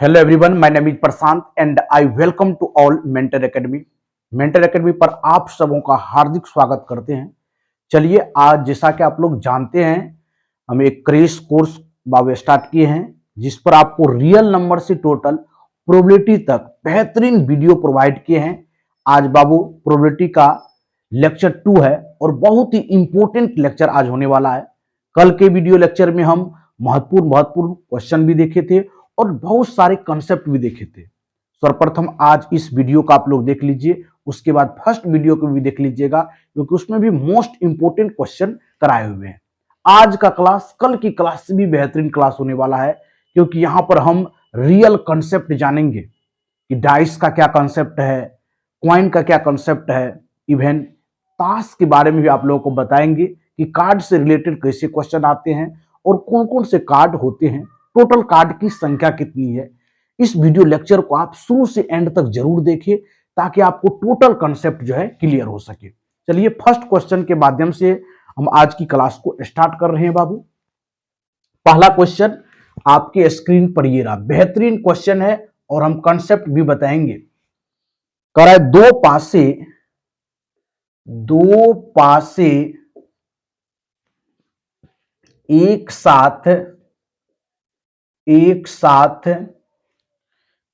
Hello everyone, my name is Prashant and I welcome to all Mentor Academy. Mentor Academy पर आप सबों का हार्दिक स्वागत करते हैं। चलिए, आज जैसा कि आप लोग जानते हैं, हम एक क्रैश कोर्स बाबू स्टार्ट किए हैं जिस पर आपको रियल नंबर से टोटल प्रोबेबिलिटी तक बेहतरीन वीडियो प्रोवाइड किए हैं। आज बाबू प्रोबेबिलिटी का लेक्चर 2 है और बहुत ही इंपॉर्टेंट लेक्चर आज होने वाला है। कल के वीडियो लेक्चर में हम महत्वपूर्ण क्वेश्चन भी देखे थे और बहुत सारे कंसेप्ट भी देखे थे। सर्वप्रथम आज इस वीडियो का आप लोग देख लीजिए, उसके बाद फर्स्ट वीडियो को भी देख लीजिएगा क्योंकि उसमें भी मोस्ट इंपोर्टेंट क्वेश्चन कराए हुए हैं। आज का क्लास कल की क्लास से भी बेहतरीन क्लास होने वाला है क्योंकि यहां पर हम रियल कंसेप्ट जानेंगे कि डाइस का क्या कंसेप्ट है, क्वाइन का क्या कंसेप्ट है, इवन ताश के बारे में भी आप लोगों को बताएंगे कि कार्ड से रिलेटेड कैसे क्वेश्चन आते हैं और कौन कौन से कार्ड होते हैं, टोटल कार्ड की संख्या कितनी है। इस वीडियो लेक्चर को आप शुरू से एंड तक जरूर देखिए ताकि आपको टोटल कंसेप्ट जो है क्लियर हो सके। चलिए, फर्स्ट क्वेश्चन के माध्यम से हम आज की क्लास को स्टार्ट कर रहे हैं बाबू। पहला क्वेश्चन आपके स्क्रीन पर ये रहा, बेहतरीन क्वेश्चन है और हम कंसेप्ट भी बताएंगे। कह रहा है दो पासे एक साथ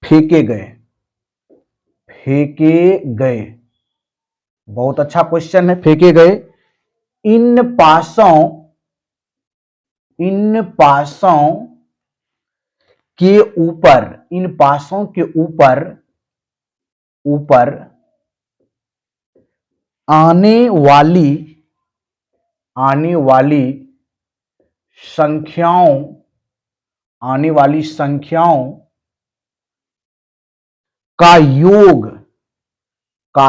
फेंके गए। बहुत अच्छा क्वेश्चन है। फेंके गए इन पासों के ऊपर आने वाली संख्याओं का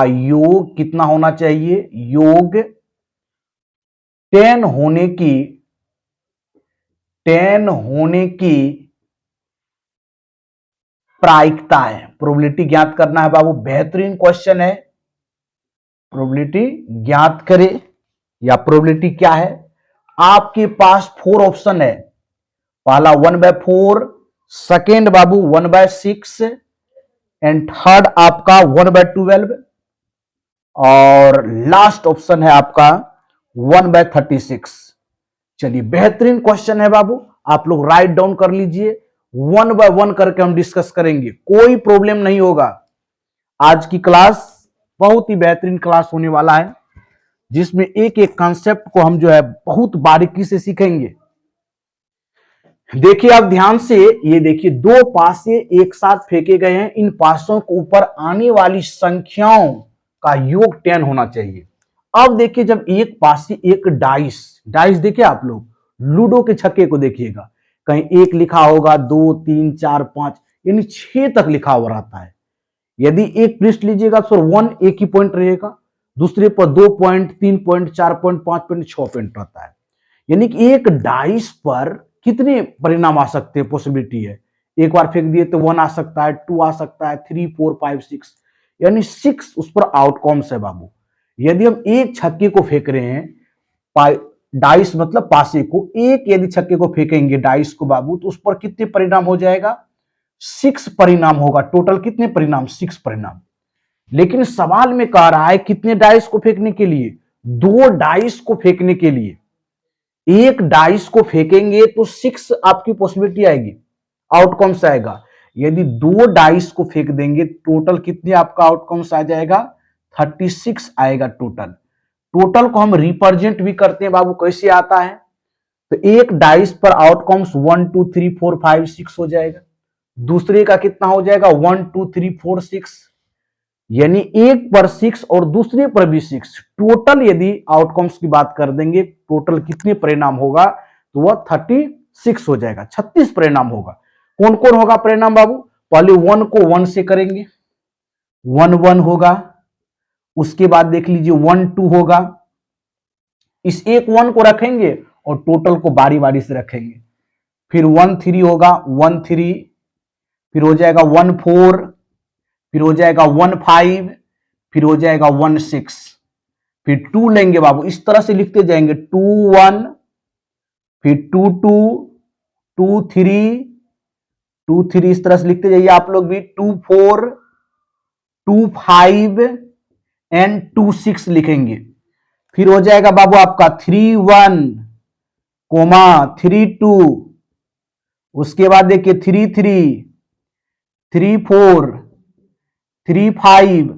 योग कितना होना चाहिए? योग 10 होने की प्रायिकता है। प्रोबेबिलिटी ज्ञात करना है बाबू। बेहतरीन क्वेश्चन है। प्रोबेबिलिटी ज्ञात करें या प्रोबेबिलिटी क्या है? आपके पास 4 ऑप्शन है। पहला 1/4, सेकेंड बाबू 1/6 एंड थर्ड आपका 1/12 और लास्ट ऑप्शन है आपका 1/36। चलिए, बेहतरीन क्वेश्चन है बाबू, आप लोग राइट डाउन कर लीजिए। 1 बाय 1 करके हम डिस्कस करेंगे, कोई प्रॉब्लम नहीं होगा। आज की क्लास बहुत ही बेहतरीन क्लास होने वाला है जिसमें एक एक कॉन्सेप्ट को हम जो है बहुत बारीकी से सीखेंगे। देखिए आप ध्यान से, ये देखिए, 2 पासे एक साथ फेंके गए हैं। इन पासों के ऊपर आने वाली संख्याओं का योग 10 होना चाहिए। अब देखिए, जब एक पासे एक डाइस देखिए आप लोग, लूडो के छक्के को देखिएगा, कहीं 1 लिखा होगा, 2 3 4 5 यानी 6 तक लिखा हुआ रहता है। यदि एक पृष्ठ लीजिएगा तो 1 एक ही पॉइंट रहेगा, दूसरे पर 2 point, 3 point, 4 point, 5 point, 6 point रहता है। यानी कि एक डाइस पर कितने परिणाम आ सकते हैं? पॉसिबिलिटी है, एक बार फेंक दिए तो 1 आ सकता है, 2 आ सकता है, 3 4 5 6 यानी 6 उस पर आउटकम्स है बाबू। यदि हम एक छक्के को फेंक रहे हैं, डाइस मतलब पासे को, एक यदि छक्के को फेंकेंगे डाइस को बाबू, तो उस पर कितने परिणाम हो जाएगा? 6 परिणाम होगा। टोटल कितने परिणाम? 6 परिणाम। लेकिन सवाल में कह रहा है कितने डाइस को फेंकने के लिए? 2 डाइस को फेंकने के लिए। एक डाइस को फेंकेंगे तो 6 आपकी पॉसिबिलिटी आएगी, आउटकम्स आएगा। यदि 2 डाइस को फेंक देंगे, टोटल कितने आपका आउटकम्स आ जाएगा? 36 आएगा टोटल। टोटल को हम रिप्रेजेंट भी करते हैं बाबू, कैसे आता है? तो एक डाइस पर आउटकम्स 1 2 3 4 5 6 हो जाएगा। दूसरे का कितना हो जाएगा? 1 2 3 4 6, यानी एक पर 6 और दूसरे पर भी 6। टोटल यदि आउटकम्स की बात कर देंगे, टोटल कितने परिणाम होगा? तो वह 36 हो जाएगा, 36 परिणाम होगा। कौन कौन होगा परिणाम बाबू? पहले 1 को 1 से करेंगे, 1 1 होगा। उसके बाद देख लीजिए 1 2 होगा। इस एक 1 को रखेंगे और टोटल को बारी बारी से रखेंगे। फिर 1 3 होगा, 1 3, फिर हो जाएगा 1 4, फिर हो जाएगा 1 5, फिर हो जाएगा 1 6, फिर 2 लेंगे बाबू। इस तरह से लिखते जाएंगे, 2 1, फिर 2 2, 2 3, 2 3 इस तरह से लिखते जाइए आप लोग भी। 2 4 2 5 एंड 2 6 लिखेंगे। फिर हो जाएगा बाबू आपका 3 1 कोमा 3 2, उसके बाद देखिए 3 3 3 4 3 5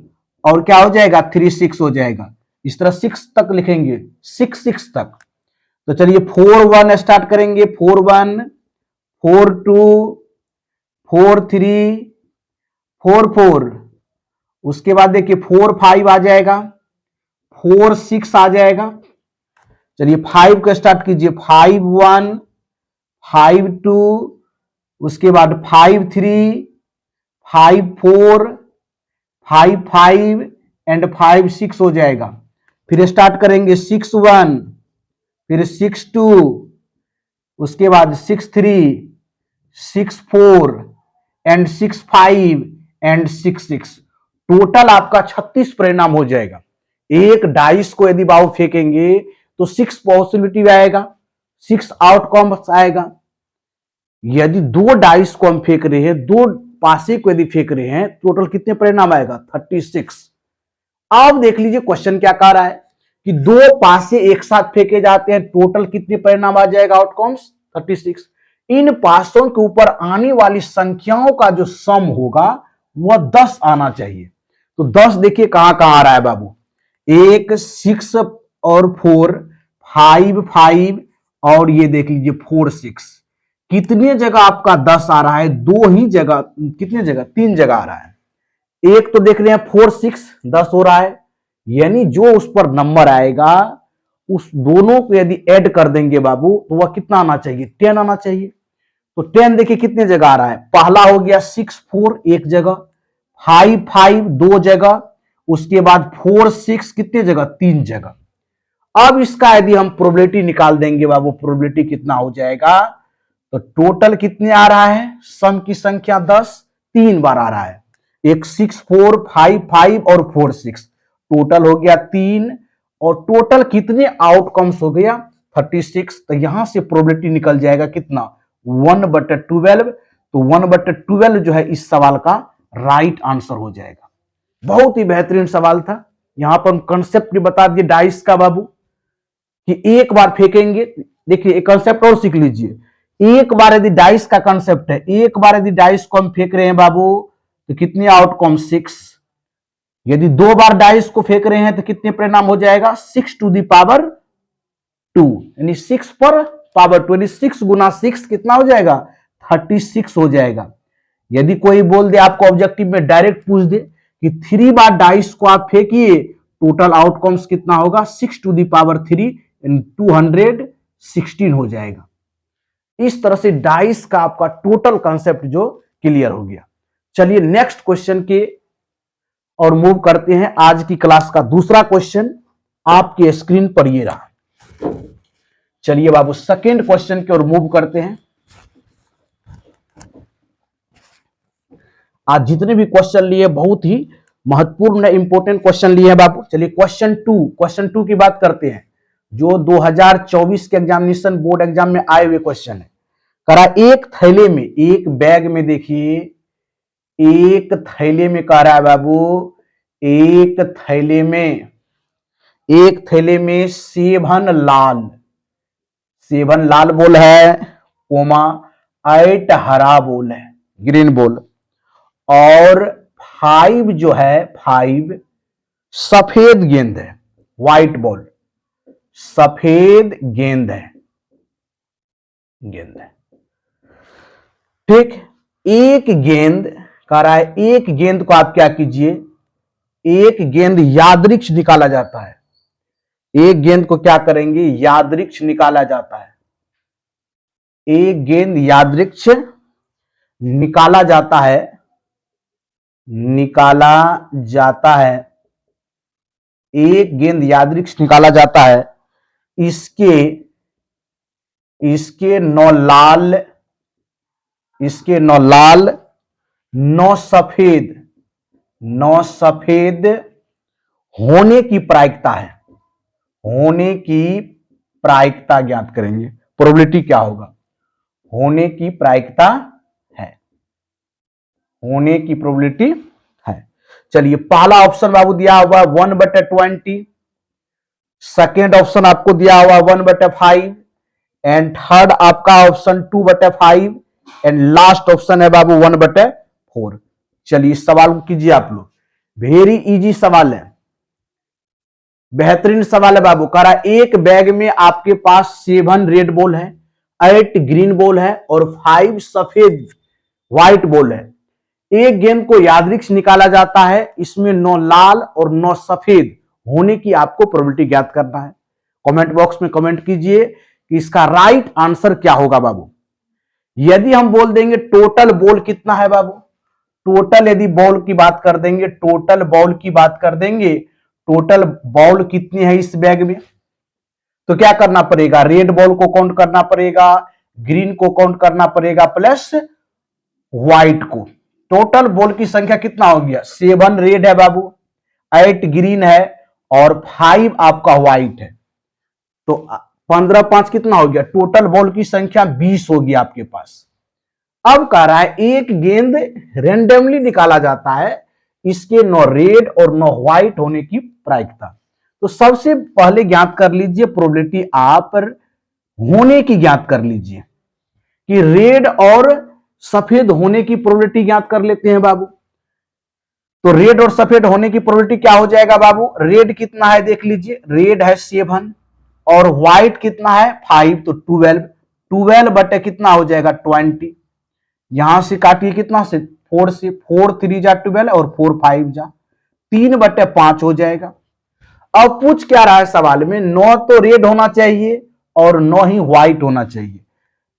और क्या हो जाएगा 3 6 हो जाएगा। इस तरह 6 तक लिखेंगे, 6 6 तक। तो चलिए 4 1 स्टार्ट करेंगे। 4 1 4 2 4 3 4 4, उसके बाद देखिए 4 5 आ जाएगा, 4 6 आ जाएगा। चलिए 5 को स्टार्ट कीजिए। 5 1 5 2, उसके बाद 5 3 5 4 5 5 एंड 5 6 हो जाएगा। फिर स्टार्ट करेंगे 6 1, फिर 6 2, उसके बाद 6 3 6 4 एंड 6 5 एंड 6 6। टोटल आपका 36 परिणाम हो जाएगा। एक डाइस को यदि बाबू फेंकेंगे तो 6 पॉसिबिलिटी आएगा, 6 आउटकम आएगा। यदि 2 डाइस को हम फेंक रहे हैं, 2 पासे को यदि फेंक रहे हैं, टोटल कितने परिणाम आएगा 36। अब देख लीजिए क्वेश्चन क्या कह रहा है कि 2 पासे एक साथ फेंके जाते हैं, टोटल कितने परिणाम आ जाएगा आउटकम्स 36। इन पासों के ऊपर आने वाली संख्याओं का जो सम होगा वह 10 आना चाहिए। तो 10 देखिए कहां कहां आ रहा है बाबू, 1 6 और 4 5 5 और ये देख लीजिए 4 6। कितने जगह आपका 10 आ रहा है, 2 ही जगह, कितने जगह 3 जगह आ रहा है। एक तो देख रहे हैं 4 6 10 हो रहा है, यानी जो उस पर नंबर आएगा उस दोनों को यदि ऐड कर देंगे बाबू तो वह कितना आना चाहिए 10 आना चाहिए। तो 10 देखिए कितने जगह आ रहा है, पहला हो गया 6 4 एक जगह, 5 5 2 जगह, उसके बाद 4 6 कितने जगह 3 जगह। अब इसका यदि हम प्रोबेबिलिटी निकाल देंगे बाबू, प्रोबेबिलिटी कितना हो जाएगा, तो टोटल कितने आ रहा है, सम की संख्या 10 3 बार आ रहा है। एक 6 4 5 5 और 4 6, टोटल हो गया 3 और टोटल कितने आउटकम्स हो गया 36। तो यहां से प्रोबेबिलिटी निकल जाएगा कितना 1/12। तो 1/12 जो है इस सवाल का राइट आंसर हो जाएगा। बहुत ही बेहतरीन सवाल था। यहां पर हम कंसेप्ट भी बता दिए डाइस का बाबू कि एक बार फेंकेंगे। देखिए एक कंसेप्ट और सीख लीजिए, एक बार यदि डाइस का कंसेप्ट है, एक बार यदि डाइस को हम फेंक रहे हैं बाबू तो कितने आउटकम 6। यदि 2 बार डाइस को फेंक रहे हैं तो कितने परिणाम हो जाएगा 6 टू द पावर 2, यानी 6 पर पावर 26 गुना 6 कितना हो जाएगा 36 हो जाएगा। यदि कोई बोल दे आपको ऑब्जेक्टिव में डायरेक्ट पूछ दे कि 3 बार डाइस को आप फेंकिए, टोटल आउटकम्स कितना होगा 6 टू द पावर 3 216 हो जाएगा। इस तरह से डाइस का आपका टोटल कंसेप्ट जो क्लियर हो गया। चलिए नेक्स्ट क्वेश्चन के और मूव करते हैं। आज की क्लास का दूसरा क्वेश्चन आपके स्क्रीन पर ये रहा। चलिए बाबू सेकेंड क्वेश्चन की ओर मूव करते हैं। आज जितने भी क्वेश्चन लिए बहुत ही महत्वपूर्ण इंपोर्टेंट क्वेश्चन लिए हैं बाबू। चलिए क्वेश्चन टू की बात करते हैं, जो 2024 के एग्जामिनेशन बोर्ड एग्जाम में आए हुए क्वेश्चन है। करा एक थैले में, एक बैग में, देखिए एक थैले में कह रहा है बाबू, एक थैले में सेवन लाल बोल है कोमा 8 हरा बोल है ग्रीन बोल, और 5 जो है 5 सफेद गेंद है व्हाइट बॉल, सफेद गेंद है ठीक। एक गेंद कह रहा है, एक गेंद को आप क्या कीजिए, एक गेंद यादृक्ष निकाला जाता है। एक गेंद को क्या करेंगे यादृक्ष निकाला जाता है। एक गेंद यादृक्ष निकाला जाता है, एक गेंद यादृक्ष निकाला जाता है। इसके 9 लाल 9 सफेद होने की प्रायिकता है, होने की प्रायिकता ज्ञात करेंगे। प्रोबेबिलिटी क्या होगा, होने की प्रायिकता है। होने की प्रोबेबिलिटी है। चलिए पहला ऑप्शन बाबू दिया हुआ 1/20, सेकेंड ऑप्शन आपको दिया हुआ 1/5 एंड थर्ड आपका ऑप्शन 2/5 एंड लास्ट ऑप्शन है बाबू 1/4। चलिए इस सवाल को कीजिए आप लोग, वेरी इजी सवाल है, बेहतरीन सवाल है बाबू। कह रहा एक बैग में आपके पास 7 रेड बॉल है, 8 ग्रीन बॉल है और 5 सफेद व्हाइट बॉल है। एक गेंद को यादृच्छिक निकाला जाता है, इसमें 9 लाल और 9 सफेद होने की आपको प्रोबेबिलिटी ज्ञात करना है। कमेंट बॉक्स में कमेंट कीजिए कि इसका राइट आंसर क्या होगा बाबू। यदि हम बोल देंगे टोटल बॉल कितना है बाबू, टोटल यदि बॉल की बात कर देंगे, टोटल बॉल की बात कर देंगे, टोटल बॉल कितनी है इस बैग में, तो क्या करना पड़ेगा, रेड बॉल को काउंट करना पड़ेगा, ग्रीन को काउंट करना पड़ेगा प्लस व्हाइट को। टोटल बॉल की संख्या कितना हो गया, 7 रेड है बाबू, 8 ग्रीन है और 5 आपका व्हाइट है, तो 15 5 कितना हो गया, टोटल बॉल की संख्या 20 होगी आपके पास। अब कह रहा है एक गेंद रेंडमली निकाला जाता है, इसके 9 रेड और 9 व्हाइट होने की प्रायिकता। तो सबसे पहले ज्ञात कर लीजिए प्रोबेबिलिटी, आप होने की ज्ञात कर लीजिए कि रेड और सफेद होने की प्रोबेबिलिटी ज्ञात कर लेते हैं बाबू। तो रेड और सफेद होने की प्रोबेबिलिटी क्या हो जाएगा बाबू, रेड कितना है देख लीजिए, रेड है 7 और व्हाइट कितना है 5, तो 12 बटे कितना हो जाएगा 20। यहां से काटिए कितना से 4 से, 4 3 जा 12 और 4 5 जा 3/5 हो जाएगा। अब पूछ क्या रहा है सवाल में, 9 तो रेड होना चाहिए और 9 ही व्हाइट होना चाहिए,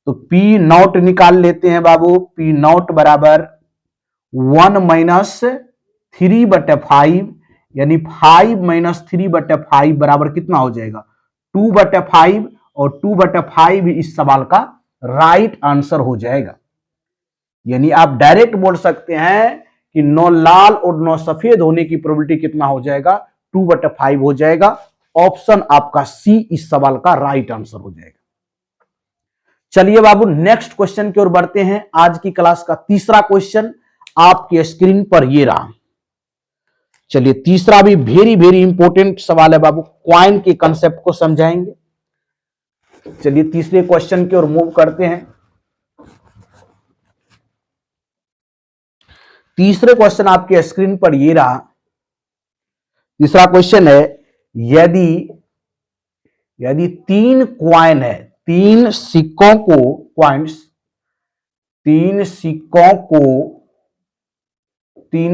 तो पी नॉट निकाल लेते हैं बाबू। पी नॉट बराबर 1 - 3/5 यानी 5 - 3/5 बराबर कितना हो जाएगा 2/5 और 2/5 इस सवाल का राइट आंसर हो जाएगा। यानी आप डायरेक्ट बोल सकते हैं कि 9 लाल और 9 सफेद होने की प्रोबेबिलिटी कितना हो जाएगा 2/5 हो जाएगा। ऑप्शन आपका सी इस सवाल का राइट आंसर हो जाएगा। चलिए बाबू नेक्स्ट क्वेश्चन की ओर बढ़ते हैं। आज की क्लास का तीसरा क्वेश्चन आपके स्क्रीन पर ये रहा। चलिए तीसरा भी वेरी वेरी इंपॉर्टेंट सवाल है बाबू, क्वाइन के कंसेप्ट को समझाएंगे। चलिए तीसरे क्वेश्चन की ओर मूव करते हैं। तीसरे क्वेश्चन आपके स्क्रीन पर ये रहा। तीसरा क्वेश्चन है, यदि 3 क्वाइन है, 3 सिक्कों को, क्वाइंस 3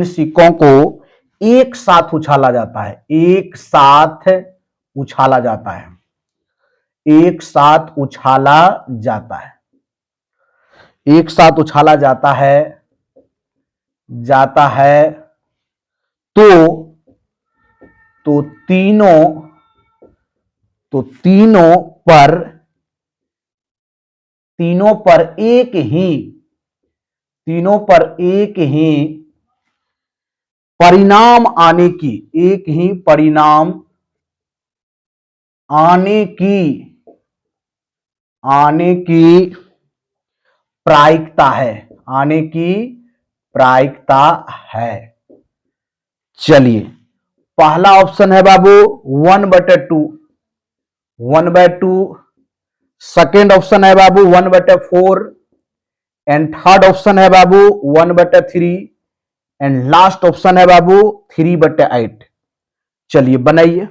सिक्कों को एक साथ उछाला जाता है, एक साथ उछाला जाता है, एक साथ उछाला जाता है, एक साथ उछाला जाता है तो तीनों पर एक ही परिणाम आने की, एक ही परिणाम आने की प्रायिकता है, आने की प्रायिकता है। चलिए पहला ऑप्शन है बाबू 1/2, सेकेंड ऑप्शन है बाबू 1/4 एंड थर्ड ऑप्शन है बाबू 1/3 एंड लास्ट ऑप्शन है बाबू 3/8। चलिए बनाइए,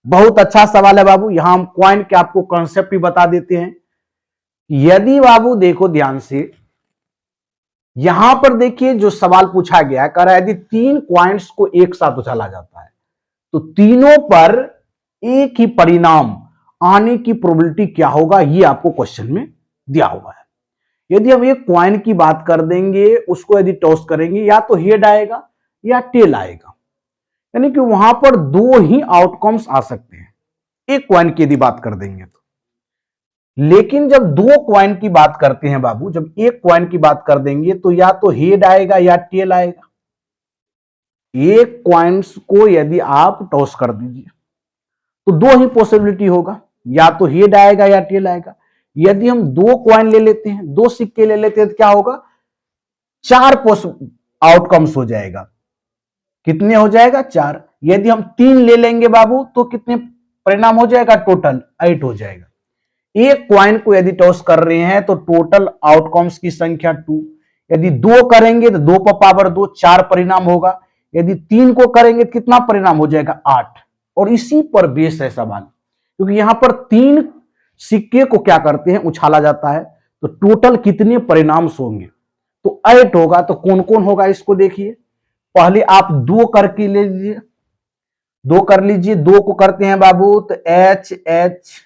बहुत अच्छा सवाल है बाबू। यहां हम क्वाइन के आपको कॉन्सेप्ट भी बता देते हैं। यदि बाबू देखो ध्यान से, यहां पर देखिए जो सवाल पूछा गया है, कह रहा है यदि 3 क्वाइंस को एक साथ उछाला जाता है तो तीनों पर एक ही परिणाम आने की प्रोबेबिलिटी क्या होगा, ये आपको क्वेश्चन में दिया हुआ है। यदि हम एक क्वाइन की बात कर देंगे, उसको यदि टॉस करेंगे, या तो हेड आएगा या टेल आएगा, यानी कि वहां पर 2 ही आउटकम्स आ सकते हैं एक क्वाइन की यदि बात कर देंगे तो। लेकिन जब 2 क्वाइन की बात करते हैं बाबू, जब एक क्वाइन की बात कर देंगे तो या तो हेड आएगा या टेल आएगा। एक क्वाइंस को यदि आप टॉस कर दीजिए तो 2 ही पॉसिबिलिटी होगा, या तो हेड आएगा या टेल आएगा। यदि हम 2 क्वाइन ले लेते हैं, 2 सिक्के ले लेते हैं, तो क्या होगा, 4 आउटकम्स हो जाएगा। कितने हो जाएगा? 4। यदि हम 3 ले लेंगे बाबू तो कितने परिणाम हो जाएगा? टोटल 8 हो जाएगा। एक क्वाइन को यदि टॉस कर रहे हैं तो टोटल आउटकम्स की संख्या 2। यदि 2 करेंगे तो 2 पर पावर 2, 4 परिणाम होगा। यदि 3 को करेंगे तो कितना परिणाम हो जाएगा? 8। और इसी पर बेस है सवाल, क्योंकि यहां पर 3 सिक्के को क्या करते हैं? उछाला जाता है। तो टोटल कितने परिणाम होंगे? तो 8 होगा। तो कौन कौन होगा इसको देखिए। पहले आप 2 करके ले लीजिए, 2 कर लीजिए। 2 को करते हैं बाबू तो एच एच,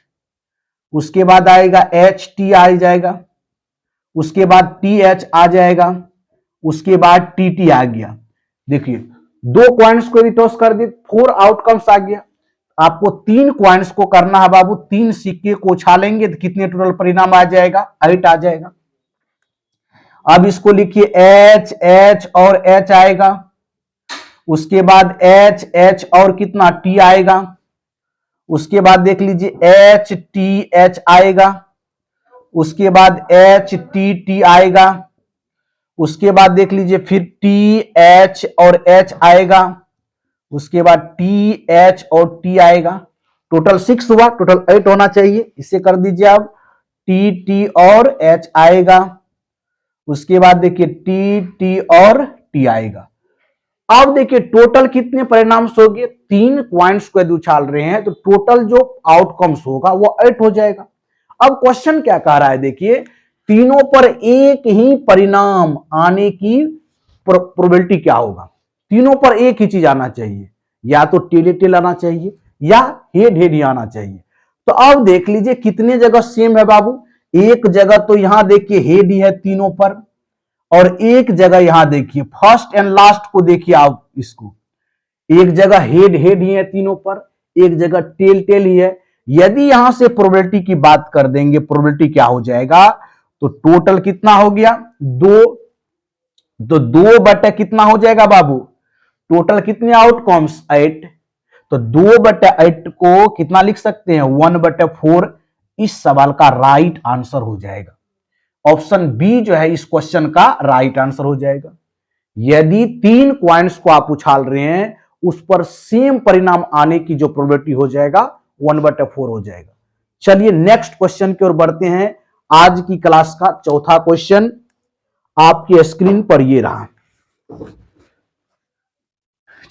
उसके बाद आएगा एच टी आ जाएगा, उसके बाद टी एच आ जाएगा, उसके बाद टी टी आ गया। देखिए 2 क्वाइंट्स को टॉस कर दी, 4 आउटकम्स आ गया। आपको 3 क्वाइंट्स को करना है बाबू। 3 सिक्के को उछालेंगे तो कितने टोटल परिणाम आ जाएगा? 8 आ जाएगा। अब इसको लिखिए एच एच और एच आएगा, उसके बाद एच एच और कितना? टी आएगा। उसके बाद देख लीजिए एच टी एच आएगा, उसके बाद एच टी टी आएगा, उसके बाद देख लीजिए फिर टी एच और एच आएगा, उसके बाद टी एच और टी आएगा। टोटल 6 हुआ, टोटल 8 होना चाहिए। इसे कर दीजिए अब, टी टी और एच आएगा, उसके बाद देखिए टी टी और टी आएगा। अब देखिए टोटल कितने परिणाम होंगे? 3 क्वाइंट्स को यदि उछाल रहे हैं तो टोटल जो आउटकम्स होगा वो 8 हो जाएगा। अब क्वेश्चन क्या कह रहा है? देखिए तीनों पर एक ही परिणाम आने की प्रोबेबिलिटी क्या होगा? तीनों पर एक ही चीज आना चाहिए, या तो टेल टेल आना चाहिए या हेड हेड ही आना चाहिए। तो अब देख लीजिए कितने जगह सेम है बाबू। एक जगह तो यहां देखिए हेड ही है तीनों पर, और एक जगह यहां देखिए फर्स्ट एंड लास्ट को देखिए आप इसको, एक जगह हेड हेड ही है तीनों पर, एक जगह टेल टेल ही है। यदि यहां से प्रोबेबिलिटी की बात कर देंगे, प्रोबेबिलिटी क्या हो जाएगा? तो टोटल कितना हो गया? 2। तो 2 बटे कितना हो जाएगा बाबू? टोटल कितने आउटकम्स? 8। तो 2 बटे 8 को कितना लिख सकते हैं? 1 बटे 4 इस सवाल का राइट आंसर हो जाएगा। ऑप्शन बी जो है इस क्वेश्चन का राइट आंसर हो जाएगा। यदि 3 क्वाइंट्स को आप उछाल रहे हैं, उस पर सेम परिणाम आने की जो प्रोबेबिलिटी हो जाएगा 1/4 हो जाएगा। चलिए नेक्स्ट क्वेश्चन की ओर बढ़ते हैं। आज की क्लास का चौथा क्वेश्चन आपकी स्क्रीन पर ये रहा।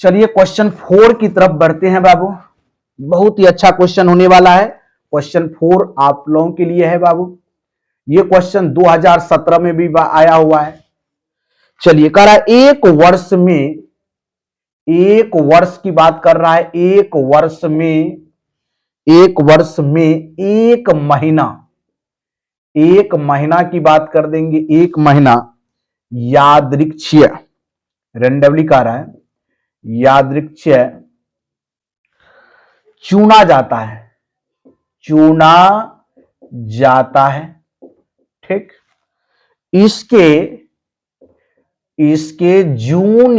चलिए क्वेश्चन 4 की तरफ बढ़ते हैं बाबू। बहुत ही अच्छा क्वेश्चन होने वाला है। क्वेश्चन 4 आप लोगों के लिए है बाबू। ये क्वेश्चन 2017 में भी आया हुआ है। चलिए कह रहा है एक वर्ष की बात कर रहा है। एक वर्ष में एक महीना की बात कर देंगे। एक महीना यादृच्छिक, रेंडमली कह रहा है, यादृच्छिक चुना जाता है। ठीक, इसके जून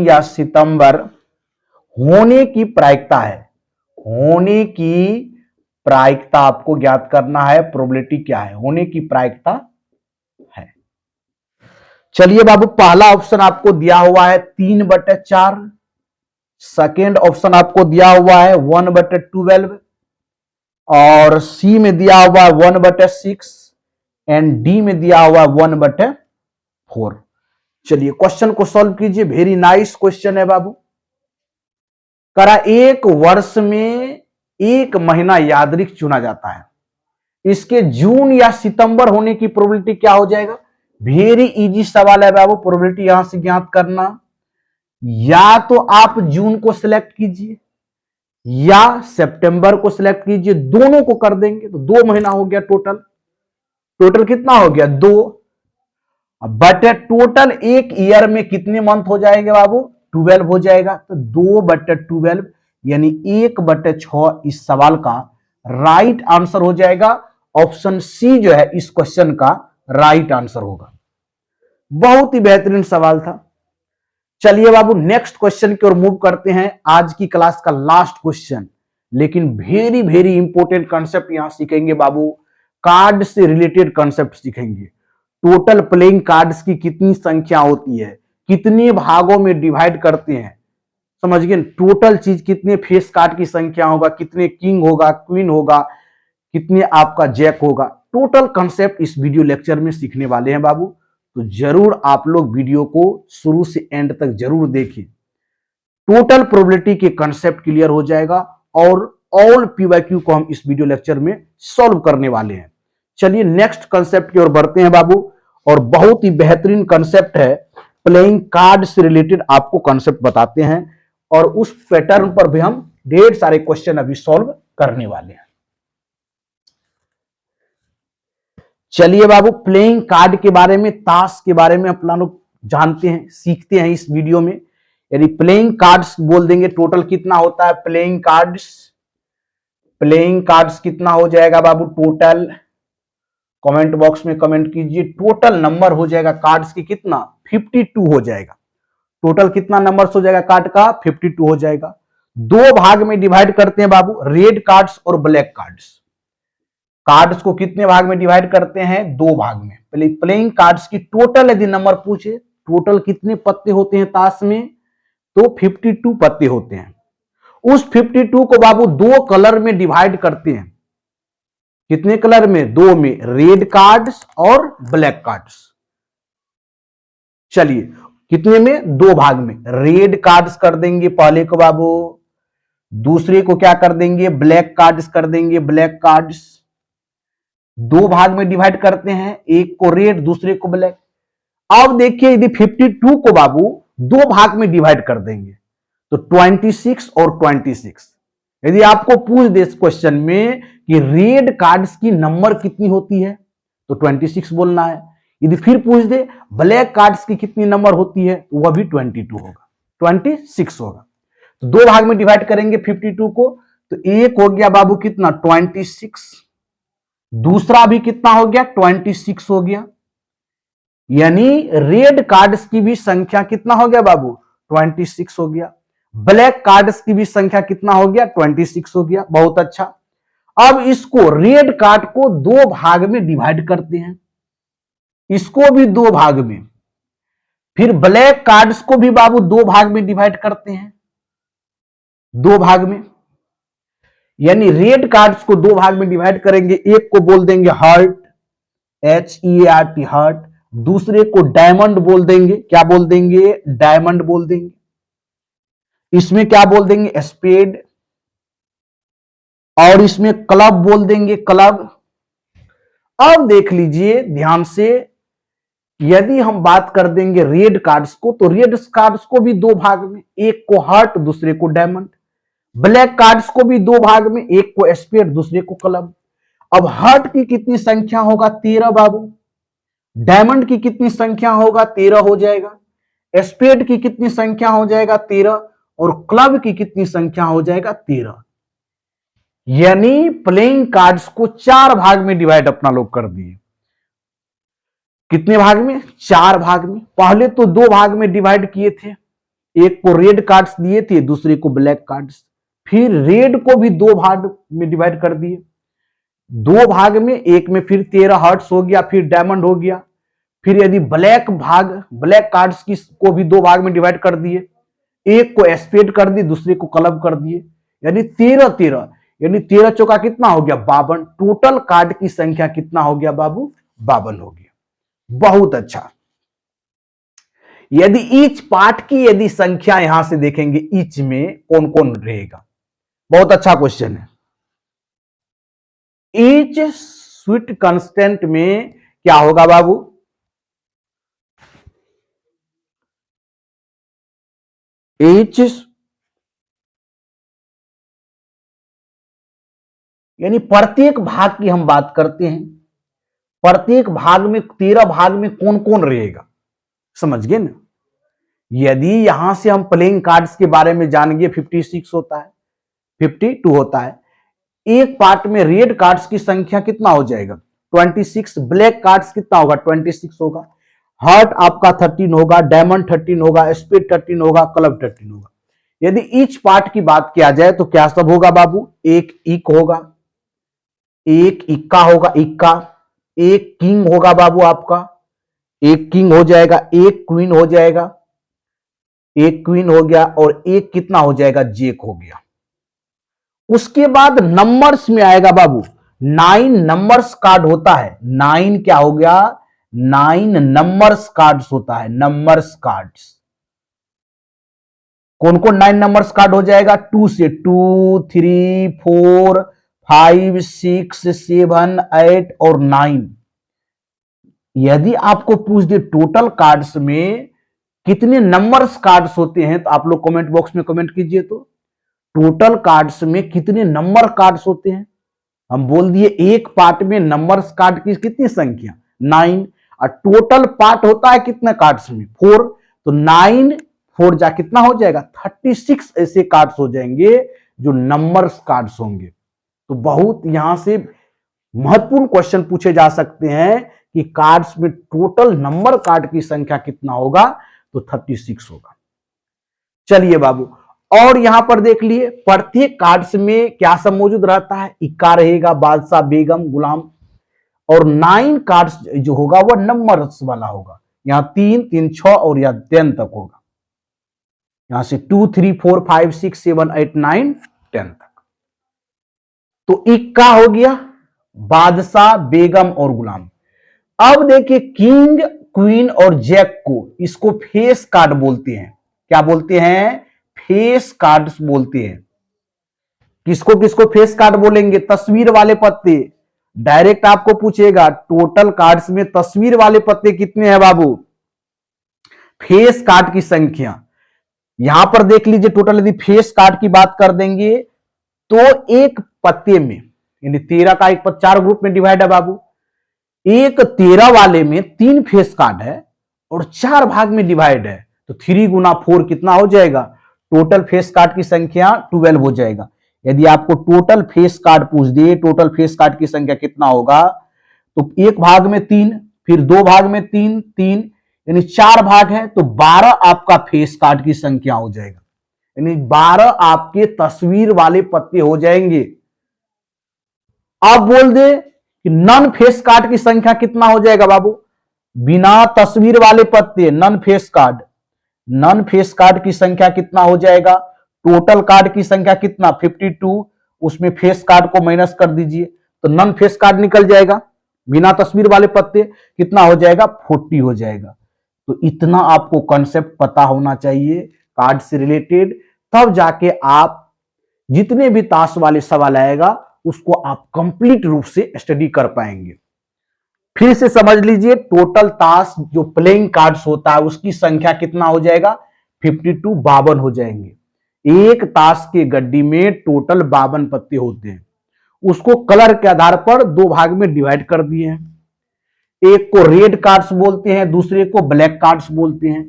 या सितंबर होने की प्रायिकता है। होने की प्रायिकता आपको ज्ञात करना है। प्रोबेबिलिटी क्या है? होने की प्रायिकता है। चलिए बाबू पहला ऑप्शन आपको दिया हुआ है 3/4, सेकेंड ऑप्शन आपको दिया हुआ है 1/12, और सी में दिया हुआ है 1/6 एंड डी में दिया हुआ है 1/4। चलिए क्वेश्चन को सॉल्व कीजिए। वेरी नाइस क्वेश्चन है बाबू। करा एक वर्ष में एक महीना यादृच्छिक चुना जाता है, इसके जून या सितंबर होने की प्रोबेबिलिटी क्या हो जाएगा? वेरी इजी सवाल है बाबू। प्रोबेबिलिटी यहां से ज्ञात करना, या तो आप जून को सिलेक्ट कीजिए या सितंबर को सिलेक्ट कीजिए, दोनों को कर देंगे तो 2 महीना हो गया। टोटल कितना हो गया? 2 बट टोटल एक ईयर में कितने मंथ हो जाएंगे बाबू? 12 हो जाएगा। तो 2/12 यानी 1/6 इस सवाल का राइट आंसर हो जाएगा। ऑप्शन सी जो है इस क्वेश्चन का राइट आंसर होगा। बहुत ही बेहतरीन सवाल था। चलिए बाबू नेक्स्ट क्वेश्चन की ओर मूव करते हैं। आज की क्लास का लास्ट क्वेश्चन, लेकिन वेरी वेरी इंपॉर्टेंट कंसेप्ट यहां सीखेंगे बाबू। कार्ड से रिलेटेड कंसेप्ट सीखेंगे। टोटल प्लेइंग कार्ड्स की कितनी संख्या होती है, कितने भागों में डिवाइड करते हैं, समझ गए। टोटल चीज कितने फेस कार्ड की संख्या होगा, कितने किंग होगा, क्वीन होगा, कितने आपका जैक होगा, टोटल कंसेप्ट इस वीडियो लेक्चर में सीखने वाले हैं बाबू। तो जरूर आप लोग वीडियो को शुरू से एंड तक जरूर देखिए। टोटल प्रोबेबिलिटी के कंसेप्ट क्लियर हो जाएगा और ऑल पीवाईक्यू को हम इस वीडियो लेक्चर में सॉल्व करने वाले हैं। चलिए नेक्स्ट कंसेप्ट की ओर बढ़ते हैं बाबू, और बहुत ही बेहतरीन कंसेप्ट है। प्लेइंग कार्ड से रिलेटेड आपको कंसेप्ट बताते हैं और उस पैटर्न पर भी हम ढेर सारे क्वेश्चन अभी सॉल्व करने वाले हैं। चलिए बाबू, प्लेइंग कार्ड के बारे में, ताश के बारे में अपना लोग जानते हैं, सीखते हैं इस वीडियो में। यदि प्लेइंग कार्ड्स बोल देंगे टोटल कितना होता है, प्लेइंग कार्ड्स कितना हो जाएगा बाबू टोटल, कमेंट बॉक्स में कमेंट कीजिए। टोटल नंबर हो जाएगा कार्ड्स की कितना, 52 हो जाएगा। टोटल कितना नंबर हो जाएगा कार्ड का, 52 हो जाएगा। दो भाग में डिवाइड करते हैं बाबू, रेड कार्ड्स और ब्लैक कार्ड्स। कार्ड्स को कितने भाग में डिवाइड करते हैं, दो भाग में। पहले प्लेइंग कार्ड्स की टोटल यदि नंबर पूछे, टोटल कितने पत्ते होते हैं ताश में, तो 52 पत्ते होते हैं। उस 52 को बाबू दो कलर में डिवाइड करते हैं। कितने कलर में, दो में, रेड कार्ड्स और ब्लैक कार्ड्स। चलिए कितने में, दो भाग में। रेड कार्ड्स कर देंगे पहले को बाबू, दूसरे को क्या कर देंगे, ब्लैक कार्ड्स कर देंगे, ब्लैक कार्ड्स। दो भाग में डिवाइड करते हैं, एक को रेड दूसरे को ब्लैक। अब देखिए यदि 52 को बाबू दो भाग में डिवाइड कर देंगे तो 26 और 26। यदि आपको पूछ दे इस क्वेश्चन में कि रेड कार्ड्स की नंबर कितनी होती है तो 26 बोलना है। यदि फिर पूछ दे ब्लैक कार्ड्स की कितनी नंबर होती है तो वह भी 22 होगा, 26 होगा। तो दो भाग में डिवाइड करेंगे 52 को, तो एक हो गया बाबू कितना, 26, दूसरा भी कितना हो गया, 26 हो गया। यानी रेड कार्ड्स की भी संख्या कितना हो गया बाबू, 26 हो गया। ब्लैक कार्ड्स की भी संख्या कितना हो गया, 26 हो गया। बहुत अच्छा। अब इसको रेड कार्ड को दो भाग में डिवाइड करते हैं, इसको भी दो भाग में। फिर ब्लैक कार्ड्स को भी बाबू दो भाग में डिवाइड करते हैं, दो भाग में। यानी रेड कार्ड्स को दो भाग में डिवाइड करेंगे, एक को बोल देंगे हार्ट, HEART हार्ट, दूसरे को डायमंड बोल देंगे, क्या बोल देंगे, डायमंड बोल देंगे। इसमें क्या बोल देंगे, स्पेड, और इसमें क्लब बोल देंगे, क्लब। अब देख लीजिए ध्यान से, यदि हम बात कर देंगे रेड कार्ड्स को, तो रेड कार्ड्स को भी दो भाग में, एक को हार्ट दूसरे को डायमंड। ब्लैक कार्ड्स को भी दो भाग में, एक को स्पेड दूसरे को क्लब। अब हार्ट की कितनी संख्या होगा, 13 बाबू। डायमंड की कितनी संख्या होगा, 13 हो जाएगा। स्पेड की कितनी संख्या हो जाएगा, 13। और क्लब की कितनी संख्या हो जाएगा, 13। यानी प्लेइंग कार्ड्स को चार भाग में डिवाइड अपना लोग कर दिए। कितने भाग में, चार भाग में। पहले तो दो भाग में डिवाइड किए थे, एक को रेड कार्ड्स दिए थे, दूसरे को ब्लैक कार्ड्स। फिर रेड को भी दो भाग में डिवाइड कर दिए, दो भाग में, एक में फिर 13 हार्ट्स हो गया, फिर डायमंड हो गया। फिर यदि ब्लैक कार्ड्स की को भी दो भाग में डिवाइड कर दिए, एक को स्पेड कर दी, दूसरे को क्लब कर दिए। यानी 13, यानी 13 चौका कितना हो गया, 52। टोटल कार्ड की संख्या कितना हो गया बाबू, 52 हो गया। बहुत अच्छा। यदि ईच पार्ट की यदि संख्या यहां से देखेंगे, ईच में कौन कौन रहेगा, बहुत अच्छा क्वेश्चन है। ईच स्वीट कांस्टेंट में क्या होगा बाबू, ईच यानी प्रत्येक भाग की हम बात करते हैं। प्रत्येक भाग में, 13 भाग में कौन कौन रहेगा, समझ गए ना। यदि यहां से हम प्लेइंग कार्ड्स के बारे में जानेंगे, 56 होता है, 52 होता है। एक पार्ट में रेड कार्ड्स की संख्या कितना हो जाएगा, 26। ब्लैक कार्ड्स कितना होगा, 26 होगा। हार्ट आपका 13 होगा, डायमंड 13 होगा, स्पेड 13 होगा, क्लब 13 होगा। यदि ईच पार्ट की बात किया जाए तो क्या सब होगा बाबू, एक इक होगा, एक इक्का होगा, इक्का, एक किंग होगा बाबू आपका, एक किंग हो जाएगा, एक क्वीन हो जाएगा, एक क्वीन हो गया, और एक कितना हो जाएगा, जेक हो गया। उसके बाद नंबर्स में आएगा बाबू, 9 नंबर्स कार्ड होता है, 9 क्या हो गया, 9 नंबर्स कार्ड्स होता है, नंबर्स कार्ड्स। कौन कौन 9 नंबर्स कार्ड हो जाएगा, 2 से 2, 3, 4, 5, 6, 7, 8 और 9। यदि आपको पूछ दे टोटल कार्ड्स में कितने नंबर्स कार्ड्स होते हैं, तो आप लोग कमेंट बॉक्स में कमेंट कीजिए। तो टोटल कार्ड्स में कितने नंबर कार्ड्स होते हैं, हम बोल दिए एक पार्ट में नंबर्स कार्ड की कितनी संख्या, 9, और टोटल पार्ट होता है कितने कार्ड्स में, 4, तो 9 4 जा कितना हो जाएगा, 36 ऐसे कार्ड्स हो जाएंगे जो नंबर्स कार्ड्स होंगे। तो बहुत यहां से महत्वपूर्ण क्वेश्चन पूछे जा सकते हैं कि कार्ड्स में टोटल नंबर कार्ड की संख्या कितना होगा, तो 36 होगा। चलिए बाबू, और यहां पर देख लिए प्रत्येक कार्ड्स में क्या सब मौजूद रहता है, इक्का रहेगा, बादशाह, बेगम, गुलाम, और 9 कार्ड्स जो होगा वह नंबर्स वाला होगा। यहां 3 3 6 और या 10 तक होगा, यहां से 2 3 4 5 6 7 8 9 10 तक। तो इक्का हो गया, बादशाह, बेगम और गुलाम। अब देखिए किंग, क्वीन और जैक को, इसको फेस कार्ड बोलते हैं। क्या बोलते हैं, फेस कार्ड्स बोलते हैं। किसको किसको फेस कार्ड बोलेंगे, तस्वीर वाले पत्ते। डायरेक्ट आपको पूछेगा टोटल कार्ड्स में तस्वीर वाले पत्ते कितने हैं बाबू, फेस कार्ड की संख्या। यहां पर देख लीजिए टोटल यदि फेस कार्ड की बात कर देंगे तो एक पत्ते में, यानी 13 का एक 4 ग्रुप में डिवाइड है बाबू। एक 13 वाले में 3 फेस कार्ड है और 4 भाग में डिवाइड है, तो 3 गुना 4 कितना हो जाएगा, टोटल फेस कार्ड की संख्या 12 हो जाएगा। यदि आपको टोटल फेस कार्ड पूछ दे, टोटल फेस कार्ड की संख्या कितना होगा, तो एक भाग में 3, फिर 2 भाग में 3 3, यानी 4 भाग है, तो 12 आपका फेस कार्ड की संख्या हो जाएगा, यानी 12 आपके तस्वीर वाले पत्ते हो जाएंगे। आप बोल दे कि नन फेस कार्ड की संख्या कितना हो जाएगा बाबू, बिना तस्वीर वाले पत्ते, non face card, non face card की संख्या कितना हो जाएगा, टोटल कार्ड की संख्या कितना 52, उसमें फेस कार्ड को माइनस कर दीजिए तो नन फेस कार्ड निकल जाएगा, बिना तस्वीर वाले पत्ते कितना हो जाएगा, 40 हो जाएगा। तो इतना आपको कॉन्सेप्ट पता होना चाहिए कार्ड से रिलेटेड, तब जाके आप जितने भी ताश वाले सवाल आएगा उसको आप कंप्लीट रूप से स्टडी कर पाएंगे। फिर से समझ लीजिए, टोटल ताश जो प्लेइंग कार्ड्स होता है उसकी संख्या कितना हो जाएगा, 52, 52 हो जाएंगे। एक ताश के गड्डी में टोटल 52 पत्ते होते हैं, उसको कलर के आधार पर 2 भाग में डिवाइड कर दिए हैं। एक को रेड कार्ड्स बोलते हैं, दूसरे को ब्लैक कार्ड्स बोलते हैं।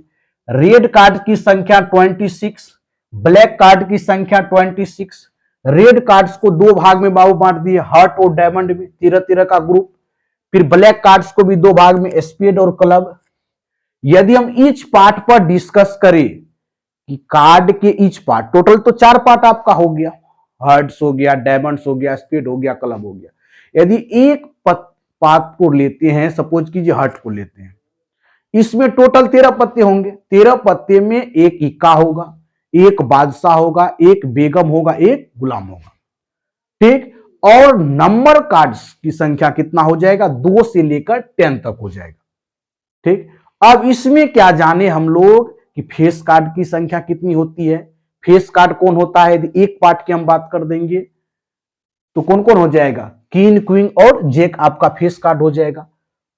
रेड कार्ड की संख्या 26, ब्लैक कार्ड की संख्या 26। रेड कार्ड्स को 2 भाग में बाबू बांट दिए, हार्ट और डायमंड में, 13-13 का ग्रुप। फिर ब्लैक कार्ड्स को भी 2 भाग में, स्पेड और क्लब। यदि हम ईच पार्ट पर डिस्कस करें कि कार्ड के ईच पार्ट, टोटल तो 4 पार्ट आपका हो गया, हार्ट्स हो गया, डायमंड्स हो गया, स्पेड हो गया, क्लब हो गया। यदि एक पार्ट को लेते हैं, सपोज कीजिए हार्ट को लेते हैं, इसमें टोटल 13 पत्ते होंगे। 13 पत्ते में एक इक्का होगा, एक बादशाह होगा, एक बेगम होगा, एक गुलाम होगा, ठीक। और नंबर कार्ड्स की संख्या कितना हो जाएगा, 2 से लेकर 10 तक हो जाएगा, ठीक। अब इसमें क्या जाने हम लोग कि फेस कार्ड की संख्या कितनी होती है। फेस कार्ड कौन होता है, यदि एक पार्ट की हम बात कर देंगे तो कौन कौन हो जाएगा, किंग, क्वीन और जैक आपका फेस कार्ड हो जाएगा।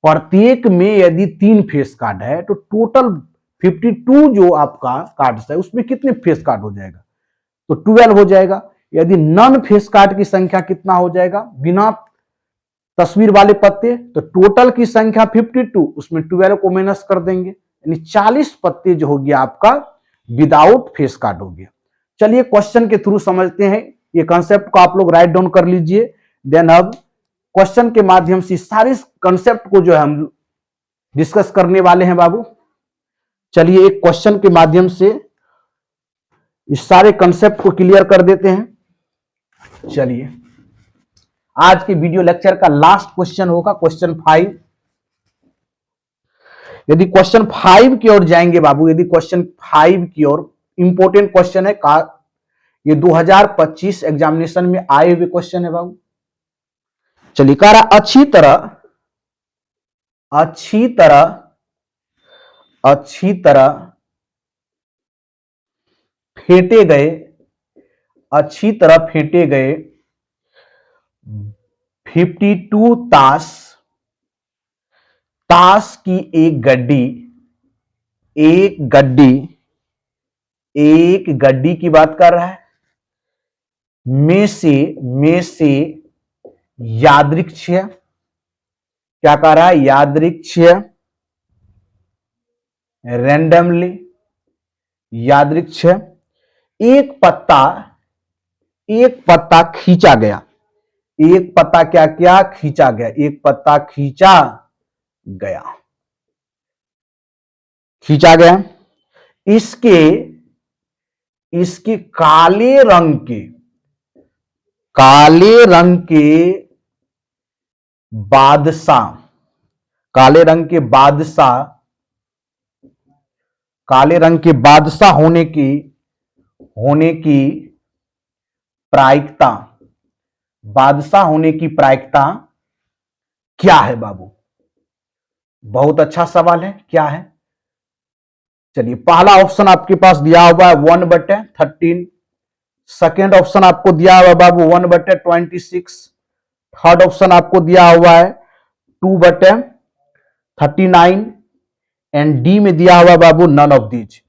प्रत्येक में यदि 3 फेस कार्ड है तो टोटल 52 जो आपका कार्ड्स है उसमें कितने फेस कार्ड हो जाएगा, तो 12 हो जाएगा। यदि नन फेस कार्ड की संख्या कितना हो जाएगा, बिना तस्वीर वाले पत्ते, तो टोटल की संख्या 52, उसमें 12 को माइनस कर देंगे, यानी 40 पत्ते जो हो गया आपका विदाउट फेस कार्ड हो गया। चलिए क्वेश्चन के थ्रू समझते हैं, ये कंसेप्ट को आप लोग राइट डाउन कर लीजिए। देन अब क्वेश्चन के माध्यम से सारे कंसेप्ट को जो है हम डिस्कस करने वाले हैं बाबू। चलिए एक क्वेश्चन के माध्यम से इस सारे कंसेप्ट को क्लियर कर देते हैं। चलिए आज के वीडियो लेक्चर का लास्ट क्वेश्चन होगा क्वेश्चन 5। यदि क्वेश्चन 5 की ओर जाएंगे बाबू, यदि क्वेश्चन 5 की ओर, इंपॉर्टेंट क्वेश्चन है का, ये 2025 एग्जामिनेशन में आए हुए क्वेश्चन है बाबू। चलिए कह रहा अच्छी तरह फेंटे गए 52 ताश की एक गड्डी की बात कर रहा है, में से यादृच्छिक, क्या कह रहा है, यादृच्छिक, रैंडमली, यादृच्छिक एक पत्ता खींचा गया, एक पत्ता क्या खींचा गया, एक पत्ता खींचा गया, इसके काले रंग के बादशाह होने की प्रायिकता क्या है बाबू? बहुत अच्छा सवाल है, क्या है? चलिए पहला ऑप्शन आपके पास दिया हुआ है 1/13, सेकेंड ऑप्शन आपको दिया हुआ है बाबू 1/26, थर्ड ऑप्शन आपको दिया हुआ है 2/39 एंड डी में दिया हुआ बाबू नन ऑफ दीज।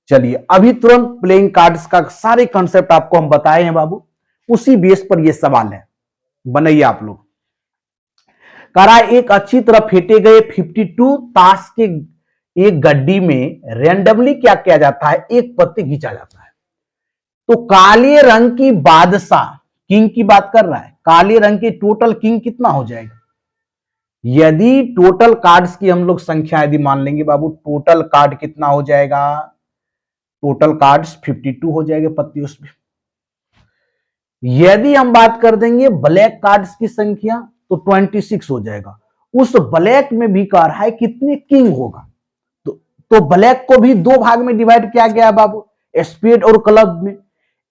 चलिए अभी तुरंत प्लेइंग कार्ड्स का सारे कंसेप्ट आपको हम बताए हैं बाबू, उसी बेस पर ये सवाल है, बनाइए आप लोग। कह रहा है एक अच्छी तरह फेंटे गए 52 ताश के एक गड्डी में रैंडमली क्या किया जाता है, एक पत्ते खींचा जाता है। तो काले रंग की बादशाह किंग की बात कर रहा है, काले रंग की टोटल किंग कितना हो जाएगा? यदि टोटल कार्ड्स की हम लोग संख्या यदि मान लेंगे बाबू, टोटल कार्ड कितना हो जाएगा? टोटल कार्ड्स 52 हो जाएंगे पत्ती उसमें। यदि हम बात कर देंगे ब्लैक कार्ड्स की संख्या तो 26 हो जाएगा। उस ब्लैक में भी कह रहा है कितने किंग होगा, तो ब्लैक को भी दो भाग में डिवाइड किया गया बाबू, स्पेड और क्लब में।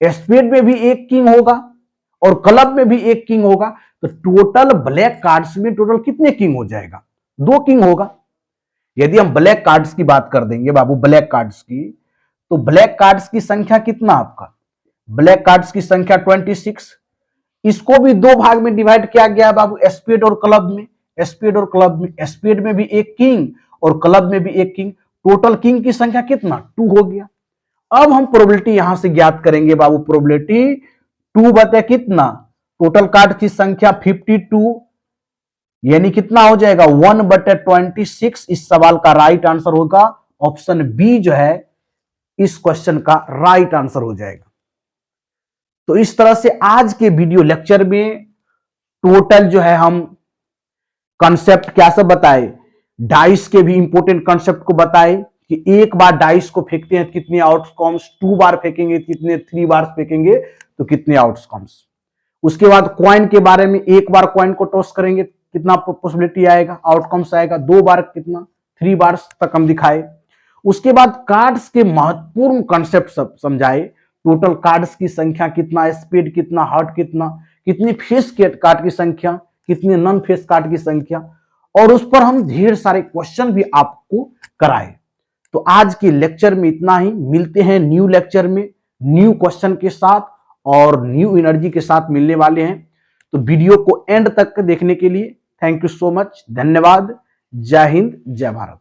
स्पेड में भी एक किंग होगा और क्लब में भी एक किंग होगा, तो टोटल ब्लैक कार्ड्स में टोटल कितने किंग हो जाएगा? 2 किंग होगा। यदि हम ब्लैक कार्ड्स की बात कर देंगे बाबू, ब्लैक कार्ड्स की, तो ब्लैक कार्ड्स की संख्या कितना आपका? ब्लैक कार्ड्स की संख्या 26। इसको भी दो भाग में डिवाइड किया गया बाबू, स्पेड और क्लब में। स्पेड और क्लब में, स्पेड में भी एक किंग और क्लब में भी एक किंग, टोटल किंग की संख्या कितना? 2 हो गया। अब हम प्रोबेबिलिटी यहां से ज्ञात करेंगे बाबू, प्रोबेबिलिटी 2 बटे कितना? टोटल कार्ड की संख्या 52 यानी कितना हो जाएगा? 1/26। इस सवाल का राइट आंसर होगा ऑप्शन बी, जो है इस क्वेश्चन का राइट आंसर हो जाएगा। तो इस तरह से आज के वीडियो लेक्चर में टोटल जो है हम कंसेप्ट क्या सब बताए, डाइस के भी इंपॉर्टेंट कंसेप्ट को बताए कि एक बार डाइस को फेंकते हैं कितने आउटकम्स, 2 बार फेंकेंगे कितने, 3 बार फेंकेंगे तो कितने आउटकम्स। उसके बाद कॉइन के बारे में, एक बार कॉइन को टॉस करेंगे कितना पॉसिबिलिटी आएगा, आउटकम्स आएगा, 2 बार कितना, 3 बार तक हम दिखाए। उसके बाद कार्ड्स के महत्वपूर्ण कंसेप्ट सब समझाए, टोटल कार्ड्स की संख्या कितना, स्पीड कितना, हार्ट कितना, कितनी फेस कार्ड की संख्या, कितने नॉन फेस कार्ड की संख्या, और उस पर हम ढेर सारे क्वेश्चन भी आपको कराए। तो आज के लेक्चर में इतना ही, मिलते हैं न्यू लेक्चर में न्यू क्वेश्चन के साथ और न्यू एनर्जी के साथ मिलने वाले हैं। तो वीडियो को एंड तक देखने के लिए थैंक यू सो मच, धन्यवाद। जय हिंद, जय भारत।